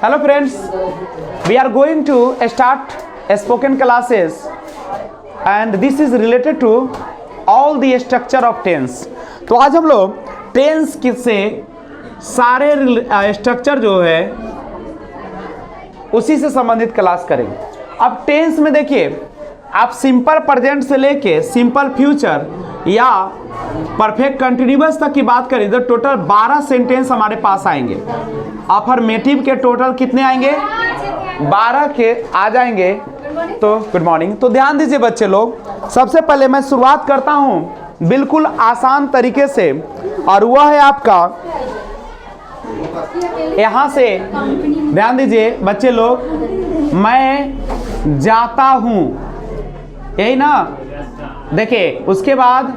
Hello friends, we are going to start spoken classes and this is related to all the structure of tense। तो आज हम लोग tense से सारे structure जो है उसी से संबंधित क्लास करेंगे। अब टेंस में देखिए, आप सिंपल प्रेजेंट से लेके सिंपल फ्यूचर या परफेक्ट कंटिन्यूअस तक की बात करें तो टोटल 12 सेंटेंस हमारे पास आएंगे। अफर्मेटिव के टोटल कितने आएंगे? 12 के आ जाएंगे। तो गुड मॉर्निंग। तो ध्यान दीजिए बच्चे लोग, सबसे पहले मैं शुरुआत करता हूं बिल्कुल आसान तरीके से, और वह है आपका यहां से ध्यान दीजिए बच्चे लोग, मैं जाता हूं, यही ना। देखिए उसके बाद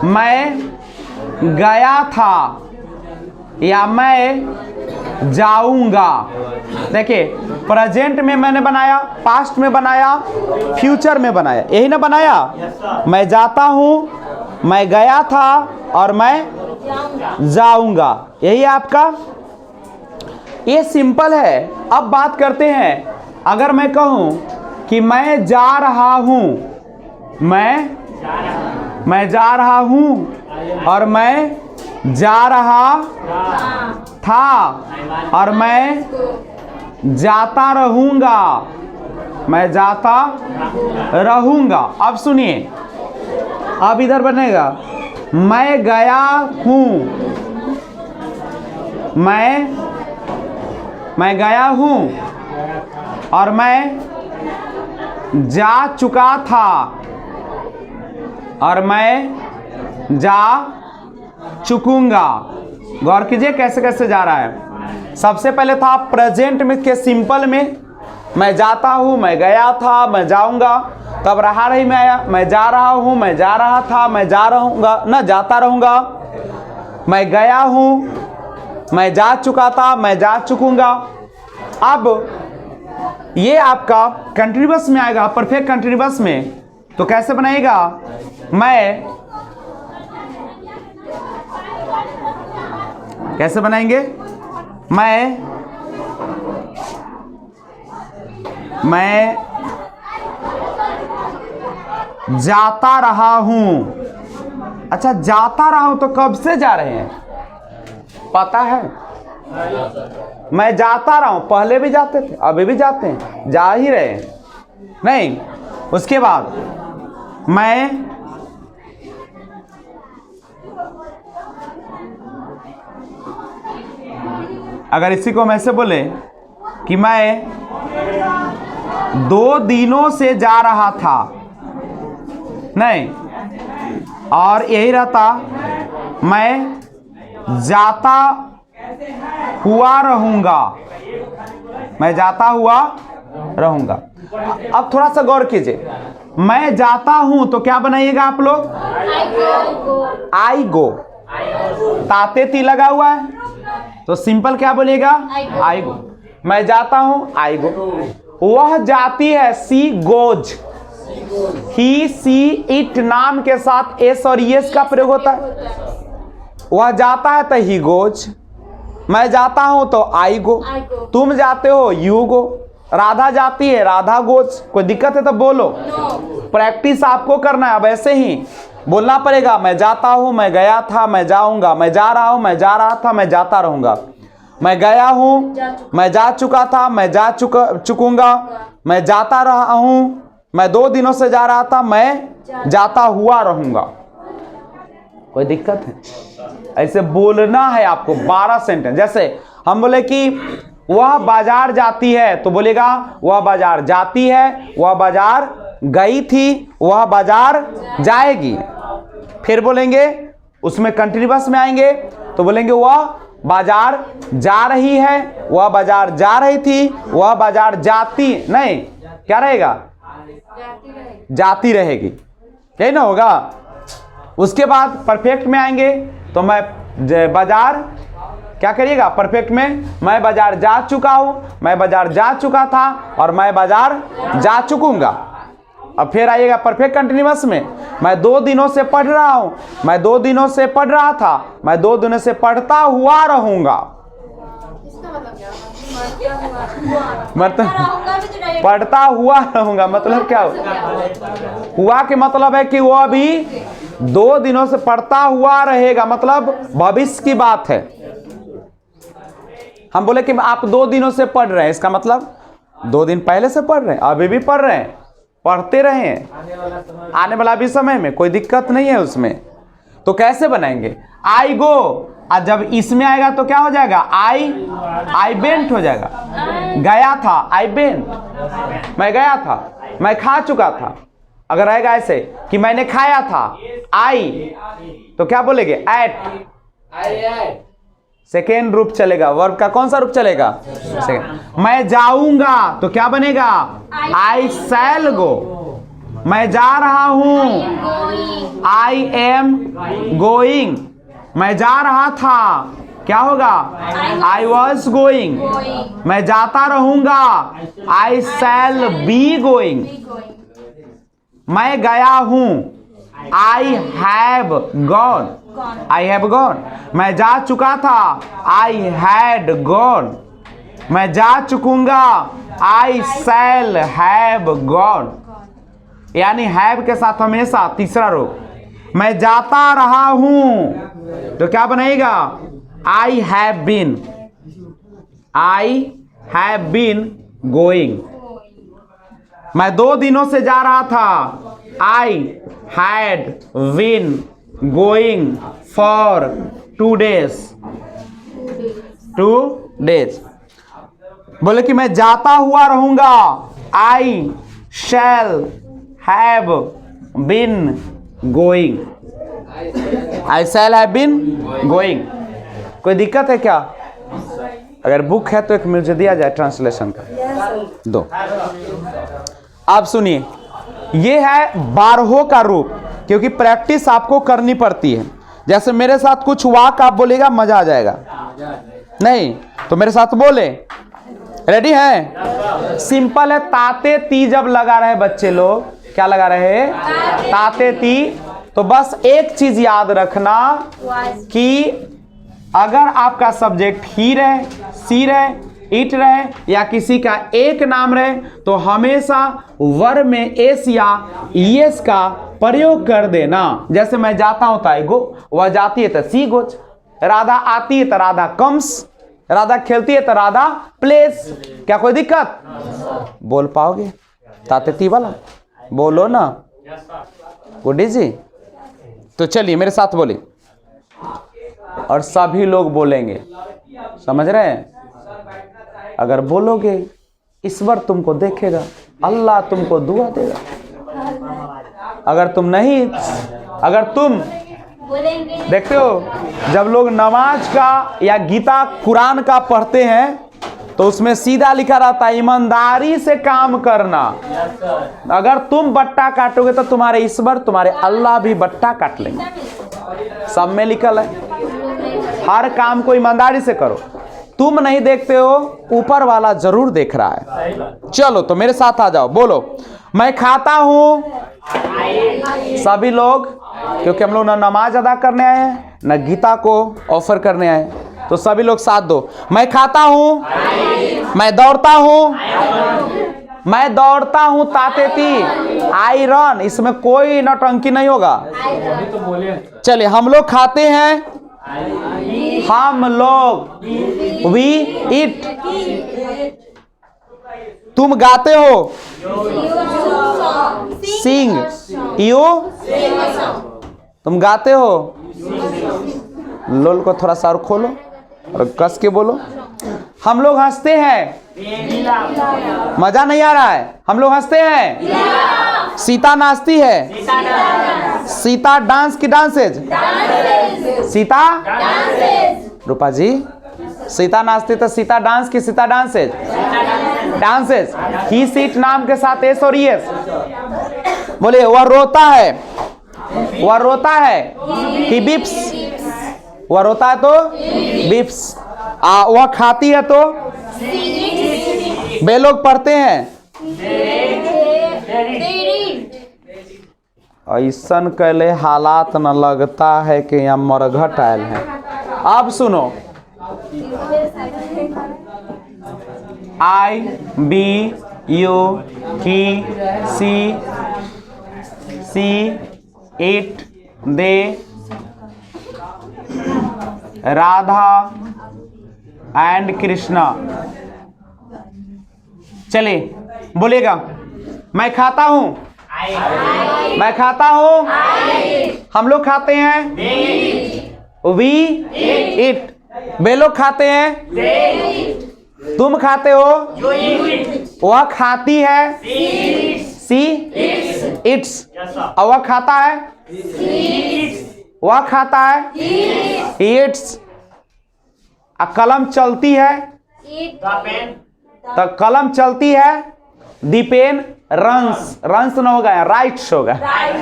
मैं गया था या मैं जाऊंगा। देखिए प्रेजेंट में मैंने बनाया, पास्ट में बनाया, फ्यूचर में बनाया, यही ना बनाया। मैं जाता हूं, मैं गया था और मैं जाऊंगा, यही आपका। ये सिंपल है। अब बात करते हैं, अगर मैं कहूं कि मैं जा रहा हूं, मैं जा रहा हूं और मैं जा रहा था और मैं जाता रहूंगा, मैं जाता रहूंगा। अब सुनिए, अब इधर बनेगा मैं गया हूं, मैं गया हूं और मैं जा चुका था और मैं जा चुकूंगा। गौर कीजिए कैसे कैसे जा रहा है। सबसे पहले था प्रेजेंट में के सिंपल में, मैं जाता हूं, मैं गया था, मैं जाऊंगा। तब रहा रही में आया, मैं जा रहा हूं, मैं जा रहा था, मैं जा रहूंगा ना, जाता रहूंगा। मैं गया हूं, मैं जा चुका था, मैं जा चुकूंगा। अब ये आपका कंटिन्यूअस में आएगा, परफेक्ट कंटिन्यूअस में। तो कैसे बनाएगा? मैं कैसे बनाएंगे? मैं जाता रहा हूं। अच्छा, जाता रहा हूं तो कब से जा रहे हैं पता है? मैं जाता रहा हूं, पहले भी जाते थे, अभी भी जाते हैं, जा ही रहे हैं नहीं। उसके बाद मैं अगर इसी को हम ऐसे बोले कि मैं 2 दिनों से जा रहा था, नहीं, और यही रहता मैं जाता हुआ रहूंगा, मैं जाता हुआ रहूंगा। अब थोड़ा सा गौर कीजिए, मैं जाता हूं तो क्या बनाइएगा आप लोग? आई गो। ताते ती लगा हुआ है तो सिंपल क्या बोलिएगा? आई गो। मैं जाता हूं, आई गो। वह जाती है, she goes. He, C, it नाम के साथ एस और यस का प्रयोग होता है। वह जाता है तो ही गोज। मैं जाता हूं तो आई गो। तुम जाते हो, यू गो। राधा जाती है, राधा गोज। कोई दिक्कत है तो बोलो। प्रैक्टिस आपको करना है। अब ऐसे ही बोलना पड़ेगा, मैं जाता हूं, मैं गया था, मैं जाऊंगा, मैं जा रहा हूं, मैं जा रहा था, मैं जाता रहूंगा। मैं गया हूं, मैं जा चुका था, मैं जा चुकूंगा। मैं जाता रहा हूं, मैं 2 दिनों से जा रहा था, मैं जाता हुआ रहूंगा। कोई दिक्कत है? ऐसे बोलना है आपको 12 सेंटेंस। जैसे हम बोले कि वह बाजार जाती है तो बोलेगा वह बाजार जाती है, वह बाजार गई थी, वह बाजार जाएगी। फिर बोलेंगे उसमें कंटिन्यूअस में आएंगे तो बोलेंगे वह बाजार जा रही है, वह बाजार जा रही थी, वह बाजार जाती नहीं, क्या रहेगा? जाती रहेगी, यही ना होगा। उसके बाद परफेक्ट में आएंगे तो मैं बाजार, क्या करिएगा परफेक्ट में? मैं बाजार जा चुका हूं, मैं बाजार जा चुका था और मैं बाजार जा चुकूंगा। अब फिर आइएगा परफेक्ट कंटिन्यूअस में, मैं 2 दिनों से पढ़ रहा हूं, मैं 2 दिनों से पढ़ रहा था, मैं 2 दिनों से पढ़ता हुआ रहूंगा। मतलब पढ़ता हुआ रहूंगा, मतलब क्या हुआ के मतलब है कि वो अभी 2 दिनों से पढ़ता हुआ रहेगा, मतलब भविष्य की बात है। हम बोले कि आप 2 दिनों से पढ़ रहे हैं, इसका मतलब 2 दिन पहले से पढ़ रहे हैं, अभी भी पढ़ रहे हैं, पढ़ते रहे, आने वाला भी समय में कोई दिक्कत नहीं है उसमें। तो कैसे बनाएंगे? आई गो, और जब इसमें आएगा तो क्या हो जाएगा? आई बेंट हो जाएगा। गया था, आई बेंट, मैं गया था, मैं खा चुका था। अगर आएगा ऐसे कि मैंने खाया था, आई, तो क्या बोलेंगे? एट। सेकेंड रूप चलेगा, वर्ब का कौन सा रूप चलेगा? सेकेंड। मैं जाऊंगा तो क्या बनेगा? आई शैल गो। मैं जा रहा हूं, आई एम गोइंग। मैं जा रहा था, क्या होगा? I was going. मैं जाता रहूंगा, आई शैल बी गोइंग। मैं गया हूं, I have gone. I have gone. मैं जा चुका था, आई हैड गॉन। मैं जा चुकूंगा, आई शैल हैव गॉन। यानी हैव के साथ हमेशा तीसरा रूप। मैं जाता रहा हूं तो क्या बनेगा? I have been. I have been going. मैं 2 दिनों से जा रहा था, I had been going for 2 days। 2 days। बोले कि मैं जाता हुआ रहूंगा, I shall have been going. I shall have been going. कोई दिक्कत है क्या? अगर बुक है तो एक मुझे दिया जाए ट्रांसलेशन का, दो। आप सुनिए, ये है 12 का रूप, क्योंकि प्रैक्टिस आपको करनी पड़ती है। जैसे मेरे साथ कुछ वाक आप बोलेगा, मजा आ जाएगा। नहीं तो मेरे साथ बोले, रेडी है? सिंपल है। ताते ती जब लगा रहे बच्चे लोग, क्या लगा रहे हैं? ताते ती। तो बस एक चीज याद रखना कि अगर आपका सब्जेक्ट ही रहे, सी रहे, इट रहे या किसी का एक नाम रहे, तो हमेशा वर्ब में एस या ईएस का प्रयोग कर देना। जैसे मैं जाता हूं तो आई गो, वह जाती है तो सी गोज, राधा आती है तो राधा कम्स, राधा खेलती है तो राधा प्लेस। क्या कोई दिक्कत? बोल पाओगे ताते ती वाला? बोलो ना, गुड्डी जी। तो चलिए मेरे साथ बोलिए, और सभी लोग बोलेंगे, समझ रहे हैं? अगर बोलोगे, ईश्वर तुमको देखेगा, अल्लाह तुमको दुआ देगा। अगर तुम नहीं, अगर तुम देखते हो, जब लोग नमाज का या गीता कुरान का पढ़ते हैं तो उसमें सीधा लिखा रहता है ईमानदारी से काम करना। अगर तुम बट्टा काटोगे तो तुम्हारे ईश्वर, तुम्हारे अल्लाह भी बट्टा काट लेंगे। सब में लिखल है, हर काम को ईमानदारी से करो। तुम नहीं देखते हो, ऊपर वाला जरूर देख रहा है। चलो तो मेरे साथ आ जाओ, बोलो मैं खाता हूं। सभी लोग, क्योंकि हम लोग ना नमाज अदा करने आए हैं ना गीता को ऑफर करने आए हैं, तो सभी लोग साथ दो। मैं खाता हूं, मैं दौड़ता हूं, मैं दौड़ता हूं ताते ती, आई रन। इसमें कोई नौटंकी नहीं होगा। चलिए हम लोग खाते हैं, हम लोग, वी ईट। तुम गाते हो, सिंग, यू, तुम गाते हो। लोल को थोड़ा सा और खोलो और कस के बोलो। हम लोग हंसते हैं, मजा नहीं आ रहा है? हम लोग हंसते हैं। सीता नाचती है, सीता डांस की डांसेज, सीता रूपा जी, सीता नाचती तो सीता डांस की सीता डांसेज, डांसेज। ही सीट नाम के साथ एस और ईएस। बोले वह रोता है, वह रोता है, ही बिप्स। वह रोता है तो बिप्स। वह खाती है तो वे लोग पढ़ते हैं। ऐसन कैले हालात न लगता है कि यहाँ मरघट आयल है। अब सुनो, I B U T C it they Radha and Krishna. चलिए बोलिएगा, मैं खाता हूं, मैं खाता हूं, हम लोग खाते हैं, वी इट, वे लोग खाते हैं, तुम खाते हो, वह खाती है, सी इट्स, और वह खाता है, वह खाता है, इट्स। कलम चलती है, तो कलम चलती है, दी पेन रंस, रंस ना होगा, राइट्स होगा,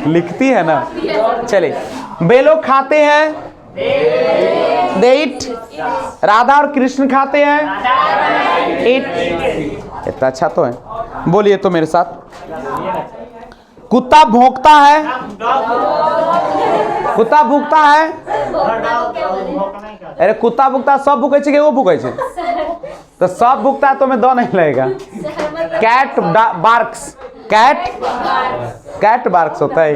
लिखती है ना। चलिए, वे लोग खाते हैं, दे इट, राधा और कृष्ण खाते हैं, इट। इतना अच्छा तो है, बोलिए तो मेरे साथ। कुत्ता भौंकता है, कुत्ता भूखता है, अरे कुत्ता भूखता सब भूखे कि वो भूखे, तो सब भूखता है तो मैं दो नहीं लगेगा। कैट बार्क्स, कैट बार्क्स होता है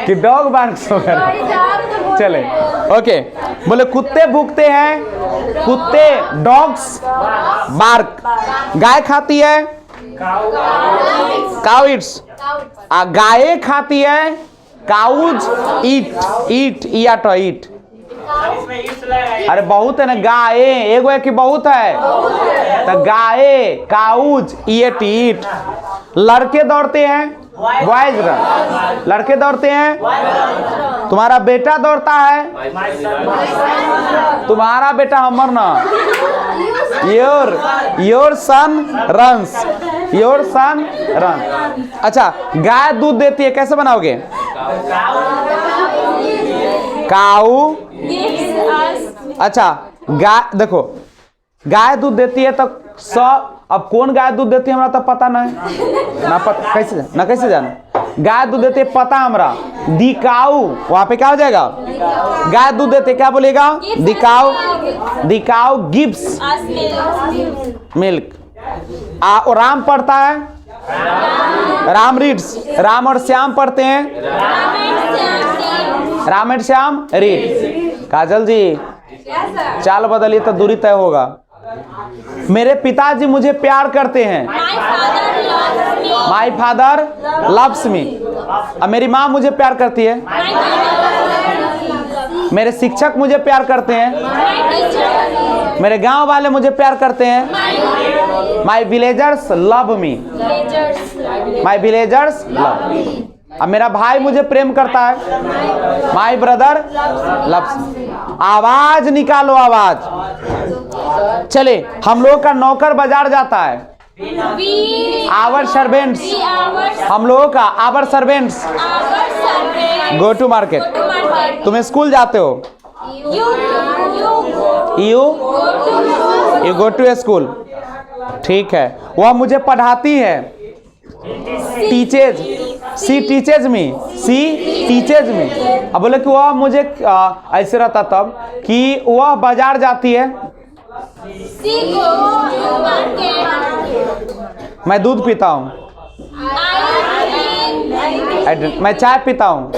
कि डॉग बार्क्स होगा। चले ओके, बोले कुत्ते भूखते हैं, कुत्ते डॉग्स बार्क। गाय खाती है, काउ इट्स, गाय खाती है, काउज ईट, ईट। अरे बहुत है ना, गाय एगो है कि बहुत है, तो गाय काउज ईट। लड़के दौड़ते हैं, बॉयज रन, लड़के दौड़ते हैं, तुम्हारा बेटा दौड़ता है, तुम्हारा बेटा हमर ना, your son runs, your son run. अच्छा, गाय दूध देती है, कैसे बनाओगे? काऊ, अच्छा गाय, देखो गाय दूध देती है तो सब, अब कौन गाय दूध देती है हमरा तो पता नहीं ना, कैसे जाने गाय दूध देती है, पता हमरा। दिकाऊ, वहां पे क्या हो जाएगा? गाय दूध देते, क्या बोलेगा? दिकाऊ, दिकाऊ गिव्स मिल्क। और राम पढ़ता है, राम रीड्स, राम और श्याम पढ़ते हैं, राम एंड श्याम रीड। काजल जी चाल बदलिए तो दूरी तय होगा। मेरे पिताजी मुझे प्यार करते हैं, माई फादर लव्स मी। अब मेरी माँ मुझे प्यार करती है, मेरे शिक्षक मुझे प्यार करते हैं, मेरे गांव वाले मुझे प्यार करते हैं। माई विलेजर्स लव मी, माई विलेजर्स लव। अब मेरा भाई मुझे प्रेम करता है, माई ब्रदर लव्स। आवाज निकालो, आवाज। चले, हम लोग का नौकर बाजार जाता है, आवर सर्वेंट्स, हम लोगों का our servants go to market. तुम स्कूल जाते हो, यू गो टू स्कूल, ठीक है। वह मुझे पढ़ाती है, टीचेज, सी टीचेज मी, सी टीचेज मी। अब बोले कि वह मुझे ऐसे रहता तब कि वह बाजार जाती है, मैं दूध पीता हूँ, मैं चाय पीता हूँ,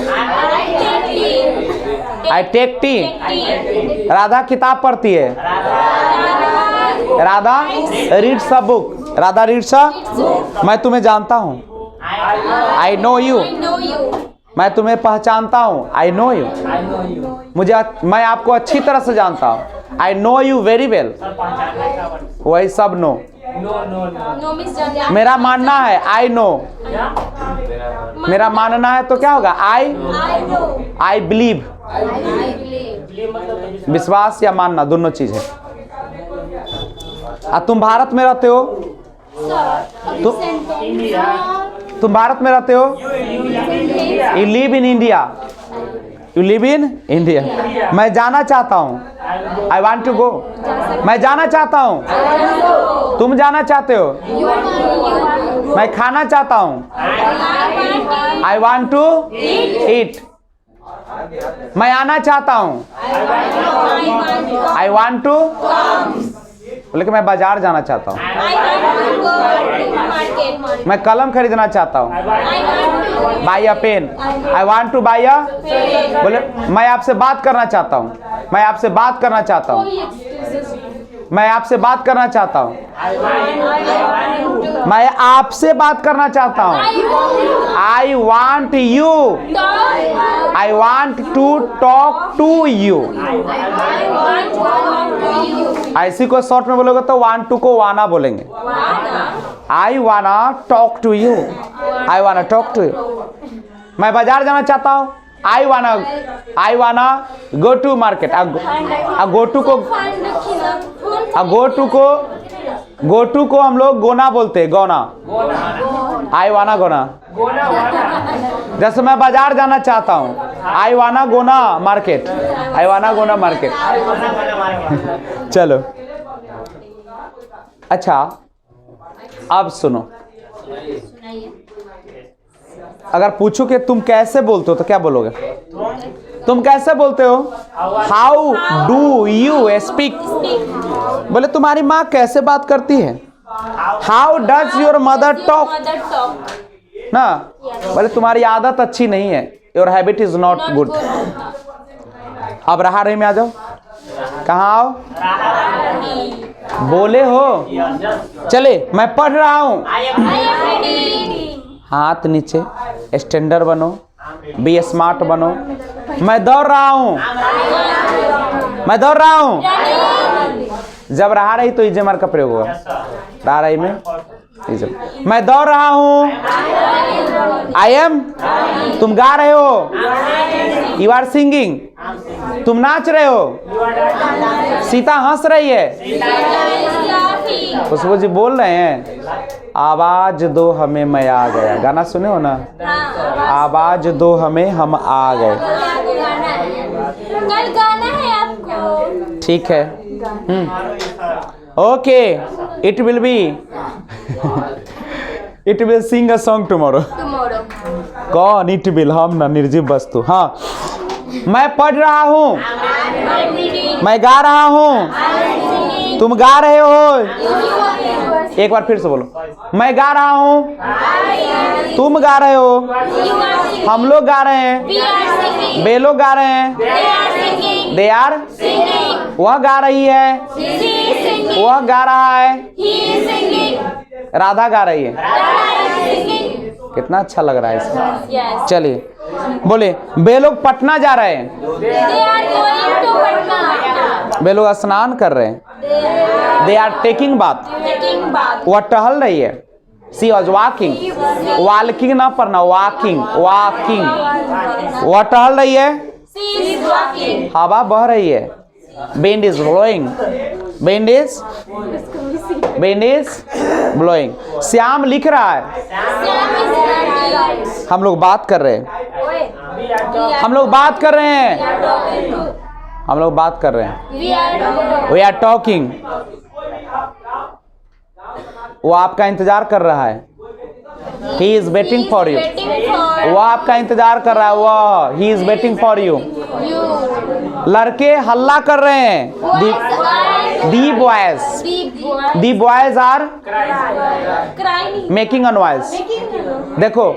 आई टेक टी। राधा किताब पढ़ती है, Radha reads a book, Radha reads अ। मैं तुम्हें जानता हूँ, आई नो यू, मैं तुम्हें पहचानता हूँ, आई नो यू, मैं आपको अच्छी तरह से जानता हूँ, I know you very well. वही सब नो। मेरा मानना है, आई नो, मेरा मानना है तो क्या होगा? I believe. विश्वास या मानना दोनों चीज है। तुम भारत में रहते हो, तुम भारत में रहते हो, you live in India, you live in India. मैं जाना चाहता हूँ, आई वॉन्ट टू गो, मैं जाना चाहता हूँ, तुम जाना चाहते हो, मैं खाना चाहता हूँ, आई वॉन्ट टू ईट। मैं आना चाहता हूँ, आई वॉन्ट टू बोले कि मैं बाजार जाना चाहता हूँ। मैं कलम खरीदना चाहता हूँ। Buy a pen. I want to buy a. बोले मैं आपसे बात करना चाहता हूँ। मैं आपसे बात करना चाहता हूँ। मैं आपसे बात करना चाहता हूँ। मैं आपसे बात करना चाहता हूँ। I want you. I want to talk to you. ऐसी को शॉर्ट में बोलोगे तो वांट टू को वाना बोलेंगे। आई वाना टॉक टू यू। आई वाना टॉक टू यू। मैं बाजार जाना चाहता हूँ। I wanna go to market. Go to को हम लोग गोना बोलते हैं, गोना। आई वाना गोना। जैसे मैं बाजार जाना चाहता हूँ। आई वाना गोना मार्केट। आई वाना गोना मार्केट। चलो अच्छा, अब सुनो। अगर पूछो कि तुम कैसे बोलते हो तो क्या बोलोगे? तुम कैसे बोलते हो? How do you speak. बोले तुम्हारी माँ कैसे बात करती है? How does your mother talk ना। बोले तुम्हारी आदत अच्छी नहीं है। Your habit is not good. अब रहा रही में आ जाओ। कहाँ आओ? बोले हो। चले मैं पढ़ रहा हूँ। हाथ नीचे, स्टैंडर्ड बनो, बी स्मार्ट बनो। मैं दौड़ रहा हूँ। मैं दौड़ रहा हूँ। जब रहा रही तो इजेमर का प्रयोग होगा। रहा रही में मैं दौड़ रहा हूँ। I am. तुम गा रहे हो। You are singing. तुम नाच रहे हो। सीता हंस रही है। खुशबू जी बोल रहे हैं आवाज दो हमें मैं आ गया। गाना सुने हो ना? आवाज दो हमें हम आ गए। कल गाना है आपको। ठीक है। Okay, it will be it will sing a song tomorrow. कौन? It will. हम ना निर्जीव वस्तु। हाँ, मैं पढ़ रहा हूँ। मैं गा रहा हूँ। तुम गा रहे हो। एक बार फिर से बोलो। मैं गा रहा हूँ। तुम गा रहे हो। हम लोग गा रहे हैं। वे लोग गा रहे हैं। They are. वह गा रही है। वह गा रहा है। राधा गा रही है। कितना अच्छा लग रहा है इसमें। चलिए बोले वे लोग पटना जा रहे हैं। वे लोग स्नान कर रहे हैं। They are taking bath. वह टहल रही है। सी वॉज वॉकिंग। वॉकिंग ना पढ़ना, वॉकिंग। वॉकिंग। वह टहल रही है। हवा बह रही है। Wind is blowing. Wind is blowing. Shyam लिख रहा है। हम लोग बात कर रहे हैं। हम लोग बात कर रहे हैं। हम लोग बात कर रहे हैं। We are talking. वो आपका इंतजार कर रहा है। He is waiting for you. वो आपका इंतजार कर रहा है। वो he is waiting for you. लड़के हल्ला कर रहे हैं। The boys are making a noise. देखो,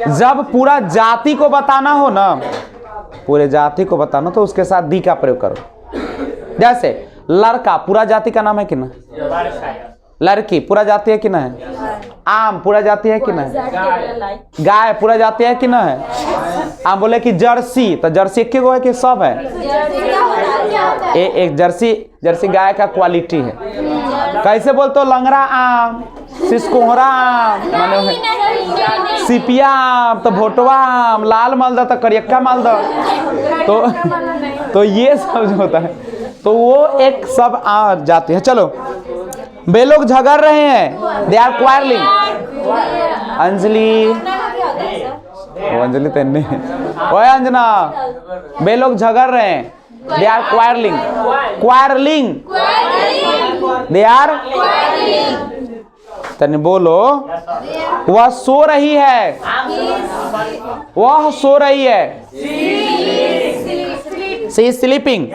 जब पूरा जाति को बताना हो ना, पूरे जाति को बताना तो उसके साथ दी का प्रयोग करो। जैसे लड़का पूरा जाति का नाम है कि ना? लड़की पूरा जाति है कि ना है? आम पूरा जाति है कि ना है? गाय पूरा जाति है कि ना है? आप बोले कि जर्सी, तो जर्सी एक गो है कि सब है? एक जर्सी गाय का क्वालिटी है। कैसे बोलते हो? लंगड़ा आम, सिसकोहरा आम, माने सिपिया आम, तो भोटवा आम, लाल मालदा, तो करियक्का मालदा। तो ये सब जो होता है तो वो एक सब आ जाते हैं। चलो, वे लोग झगड़ रहे हैं। They are quarrelling. अंजलि, वो अंजलि तेने ओए अंजना, वे लोग झगड़ रहे हैं। They are quarrelling. Quarrelling. They are. तने बोलो वह सो रही है। वह सो रही है। सी इज स्लीपिंग।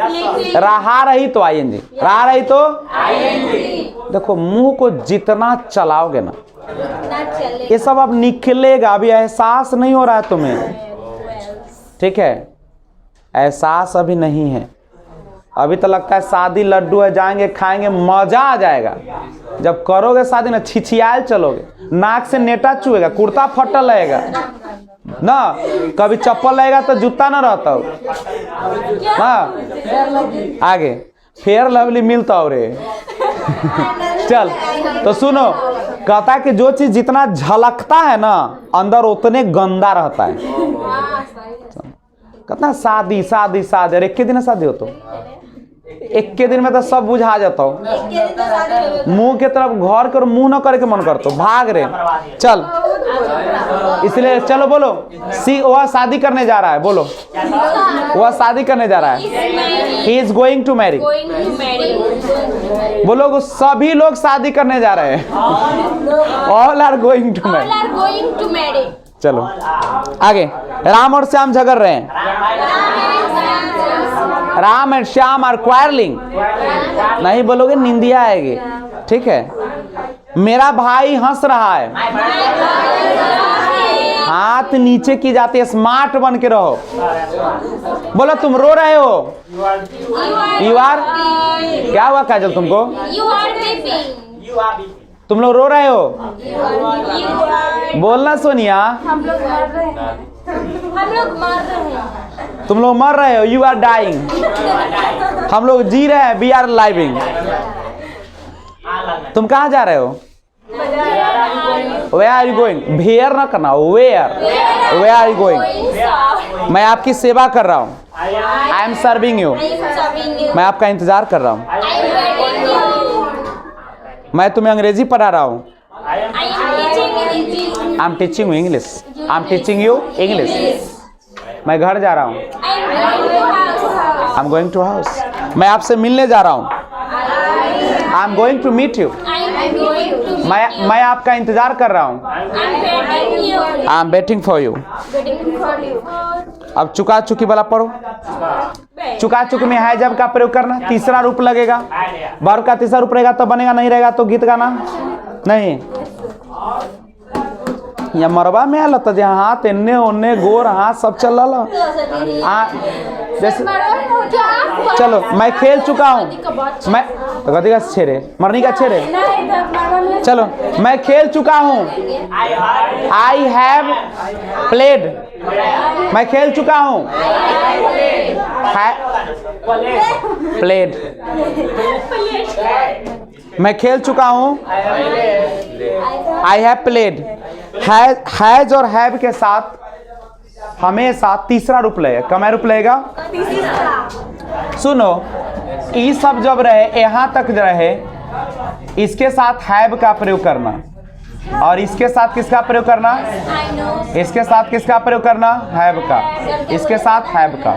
रहा रही तो आईएनजी, रहा रही तो देखो मुंह को जितना चलाओगे ना ना चले। ये सब अब निकलेगा, अभी एहसास नहीं हो रहा है तुम्हें, ठीक है, एहसास अभी नहीं है। अभी तो लगता है शादी लड्डू है, जाएंगे खाएंगे मजा आ जाएगा। जब करोगे शादी ना छिछियाल चलोगे, नाक से नेटा चुएगा, कुर्ता फटल रहेगा ना, कभी चप्पल रहेगा तो जूता ना रहता हो ना, आगे फेयर लवली मिलता हो रे। चल तो सुनो, कहता है कि जो चीज जितना झलकता है ना अंदर उतने गंदा रहता है। कहता शादी शादी शादी, अरे एक के दिन शादी हो तो एक के दिन में तो सब बुझा जाता हो, मुंह के तरफ घर कर मुंह ना करे के मन करता हो, भाग रे चल। इसलिए चलो बोलो, वह शादी करने जा रहा है, बोलो वह शादी करने जा रहा है। He is going to marry. बोलो सभी लोग शादी करने जा रहे हैं। All are going to marry. चलो आगे, राम और श्याम झगड़ रहे हैं। Ram and Shyam are quarrelling. नहीं बोलोगे निंदिया आएगी, ठीक है। मेरा भाई हंस रहा है, हाथ नीचे की जाती है, स्मार्ट बन के रहो। बोलो तुम रो रहे हो, यू आर, क्या हुआ काजल तुमको, तुम लोग रो रहे हो, बोलना सोनिया, हम लोग मर रहे हैं, तुम लोग मर रहे हो, यू आर डाइंग, हम लोग जी रहे हैं, वी आर लाइविंग। तुम कहाँ जा रहे हो, वे आर यू गोइंग, वेयर ना करना, वेयर आर यू गोइंग। मैं आपकी सेवा कर रहा हूँ, आई एम सर्विंग यू, मैं आपका इंतजार कर रहा हूँ। मैं तुम्हें अंग्रेजी पढ़ा रहा हूँ, I am teaching you English, I am teaching you English. मैं घर जा रहा हूँ, I am going to house. मैं आपसे मिलने जा रहा हूँ, I am going to meet you. मैं आपका इंतजार कर रहा हूँ, I am waiting for you. अब चुका चुकी वाला पढ़ो। चुका चुकी में है जब का प्रयोग करना, तीसरा रूप लगेगा, वर्ब का तीसरा रूप रहेगा तो बनेगा, नहीं रहेगा तो गीत गाना नहीं। या मरबा में आल तो जहाँ हाथ एन्ने ओन्ने गोर हाथ सब चल रहा, जैसे चलो मैं खेल चुका हूँ, मैं तो गति का छेरे मरनी का छेरे, चलो मैं खेल चुका हूँ, आई हैव प्लेड, मैं खेल चुका हूँ, प्लेड, मैं खेल चुका हूँ, आई हैव प्लेड। हैज और हैव के साथ हमेशा तीसरा रूप लगेगा, कम रूप लगेगा। सुनो, ई सब जब रहे यहाँ तक रहे, इसके साथ हैव का प्रयोग करना, और इसके साथ किसका प्रयोग करना, इसके साथ किसका प्रयोग करना, हैव का, इसके साथ हैव का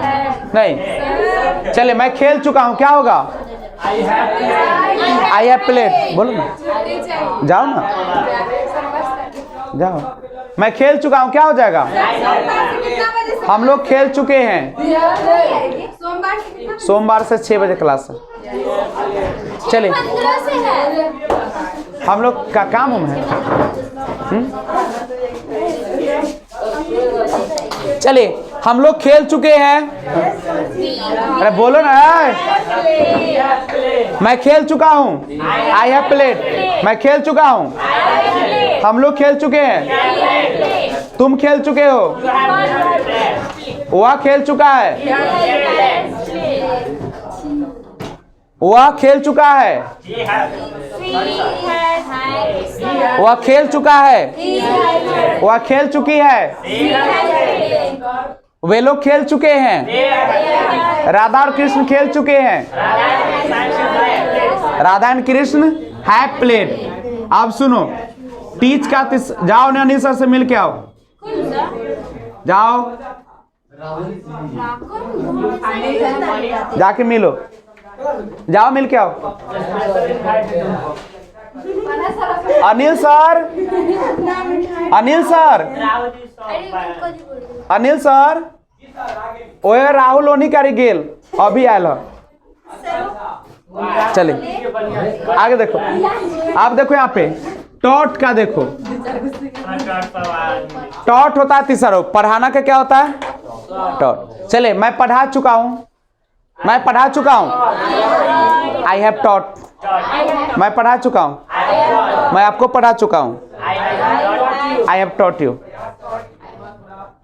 नहीं। चलिए मैं खेल चुका हूँ, क्या होगा, आई हैव प्लेड, बोलो ना, जाओ ना, जाओ। मैं खेल चुका हूँ, क्या हो जाएगा, हम लोग खेल चुके हैं। सोमवार से 6 बजे क्लास है। चलिए हम लोग का काम है। चलिए हम लोग खेल चुके हैं। अरे बोलो ना, मैं खेल चुका हूँ, आई हैव प्लेड, मैं खेल चुका हूँ, हम लोग खेल चुके हैं, तुम खेल चुके हो, वह खेल चुका है, वह खेल चुका है, वह खेल चुका है, वह खेल चुकी है, वे लोग खेल चुके हैं, राधा और कृष्ण खेल चुके हैं, Radha and Krishna have played. अब सुनो, टीच का जाओ ना, अनिल सर से मिल के आओ, जाओ जाके मिलो, जाओ मिल के आओ। Anil sir, Anil sir, Anil sir, ओए राहुल ओनी करी गेल अभी आयल है। चलिए आगे देखो, आप देखो यहाँ पे टॉट का देखो, टॉट होता है तीसरा रूप, पढ़ाना का क्या होता है टॉट। चले मैं पढ़ा चुका हूं, मैं पढ़ा चुका हूं, आई हैव टॉट, मैं पढ़ा चुका हूं, मैं आपको पढ़ा चुका हूं, आई हैव टॉट यू।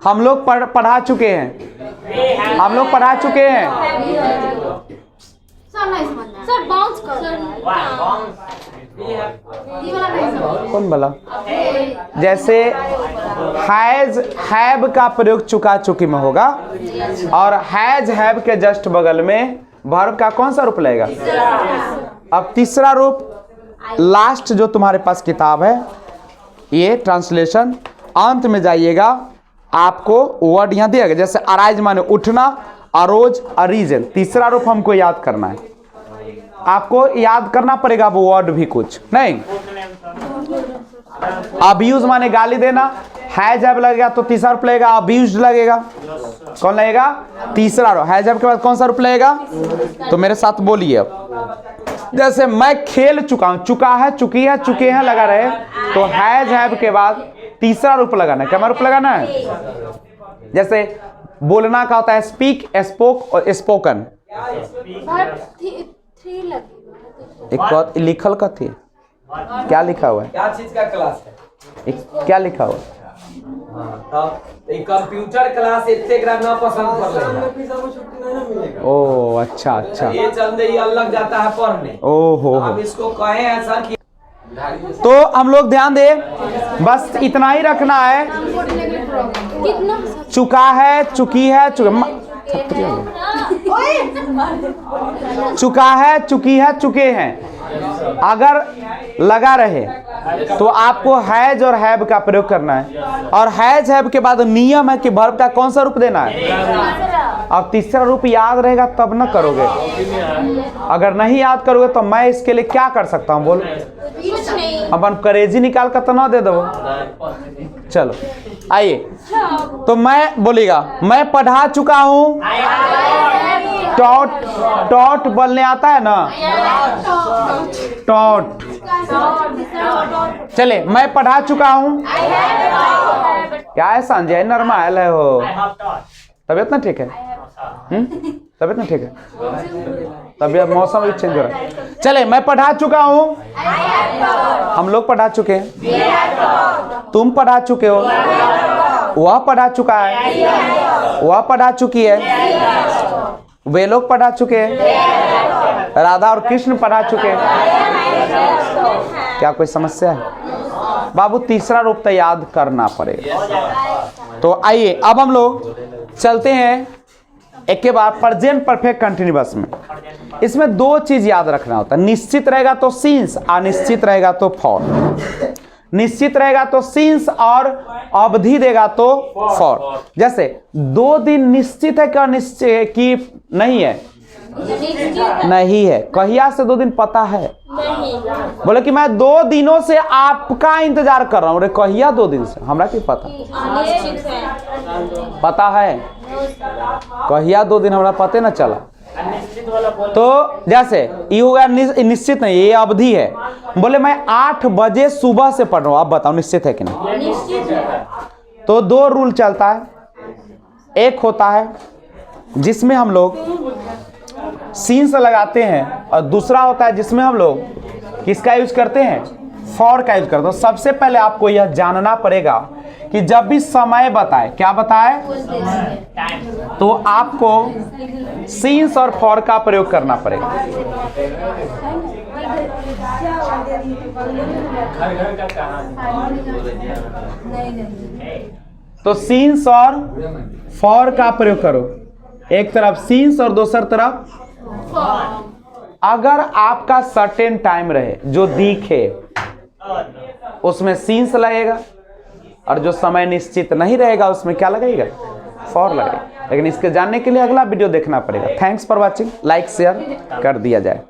हम लोग पढ़ा चुके हैं, हम लोग पढ़ा चुके हैं। सर बाउंस कौन बोला? जैसे हैज हैव का प्रयोग चुका चुकी में होगा, और हैज हैव के जस्ट बगल में वर्ब का कौन सा रूप लगेगा? अब तीसरा रूप लास्ट जो तुम्हारे पास किताब है ये ट्रांसलेशन, अंत में जाइएगा आपको वर्ड यहाँ दिया गया, जैसे अराइज माने उठना, अरोज, अरीजन। तीसरा रूप हमको याद करना है, आपको याद करना पड़ेगा वो वर्ड भी कुछ नहीं। अब्यूज माने गाली देना, हैज हैव लगेगा तो तीसरा रूप लगेगा अब्यूज लगेगा। कौन लगेगा? तीसरा रूप। हैज हैव के बाद कौन सा रूप लगेगा? तो मेरे साथ बोलिए अब। जैसे मैं खेल चुका हूं, चुका है, चुकी है, चुके हैं लगा रहे, तो हैज हैव के बाद तीसरा रूप लगाना है। क्या रूप लगाना है? जैसे बोलना का होता है स्पीक, स्पोक और स्पोकन। एक लिखल का थी, क्या लिखा हुआ है? क्या चीज का क्लास है? क्या लिखा हुआ है? कंप्यूटर क्लास इंस्टाग्राम ना पसंद कर लेगा। ओ अच्छा अच्छा, ये चलते ही अलग जाता है पढ़ने। ओहो, हम इसको कहे हैं सर कि तो हम लोग ध्यान दे, बस इतना ही रखना है। चुका है, चुकी है, चुका है, चुकी है, चुके हैं, अगर लगा रहे तो आपको हैज और हैव का प्रयोग करना है। और हैज हैव के बाद नियम है कि वर्ब का कौन सा रूप देना है। अब तीसरा रूप याद रहेगा तब ना करोगे, अगर नहीं याद करोगे तो मैं इसके लिए क्या कर सकता हूँ बोल? अपन करेजी निकाल कर तो ना दे दो। चलो आइए, तो मैं बोलेगा मैं पढ़ा चुका हूँ। टॉट, टॉट बोलने आता है ना, टॉट। चले मैं पढ़ा चुका हूँ। क्या है संजय, नरमायल है हो? तबीयत ना ठीक है? तबीयत ना ठीक है? तबीयत मौसम भी चेंज हो रहा है। चले मैं पढ़ा चुका हूँ, हम लोग पढ़ा चुके हैं, तुम पढ़ा चुके हो, वह पढ़ा चुका है, वह पढ़ा चुकी है, वे लोग पढ़ा चुके हैं, राधा और कृष्ण पढ़ा चुके हैं। क्या कोई समस्या है? बाबू तीसरा रूप तो याद करना पड़ेगा। तो आइए अब हम लोग चलते हैं एक के बाद प्रेजेंट परफेक्ट कंटिन्यूअस में। इसमें दो चीज याद रखना होता है, निश्चित रहेगा तो सिंस, अनिश्चित रहेगा तो फॉर। निश्चित रहेगा तो सिंस और अवधि देगा तो फॉर। जैसे 2 दिन निश्चित है क्या निश्चित की नहीं है? नहीं है। कहिया से 2 दिन पता है? बोले कि मैं 2 दिनों से आपका इंतजार कर रहा हूँ। अरे कहिया 2 दिन से? हमरा क्या पता? पता है कहिया 2 दिन हमरा पते ना चला। तो जैसे ये हो गया निश्चित नहीं, ये अवधि है। बोले मैं 8 बजे सुबह से पढ़ रहा हूँ, आप बताओ निश्चित है कि नहीं? निश्चित है। तो 2 रूल चलता है, एक होता है जिसमें हम लोग सीन्स लगाते हैं, और दूसरा होता है जिसमें हम लोग किसका यूज करते हैं? फॉर का यूज करते हैं। सबसे पहले आपको यह जानना पड़ेगा कि जब भी समय बताए, क्या बताए, तो आपको सीन्स और फॉर का प्रयोग करना पड़ेगा। तो सीन्स और फॉर का प्रयोग करो, एक तरफ सीन्स और दूसरी तरफ। अगर आपका सर्टेन टाइम रहे जो दिखे उसमें सीन्स लगेगा, और जो समय निश्चित नहीं रहेगा उसमें क्या लगेगा? फॉर लगेगा। लेकिन इसके जानने के लिए अगला वीडियो देखना पड़ेगा। Thanks for watching, like share कर दिया जाए।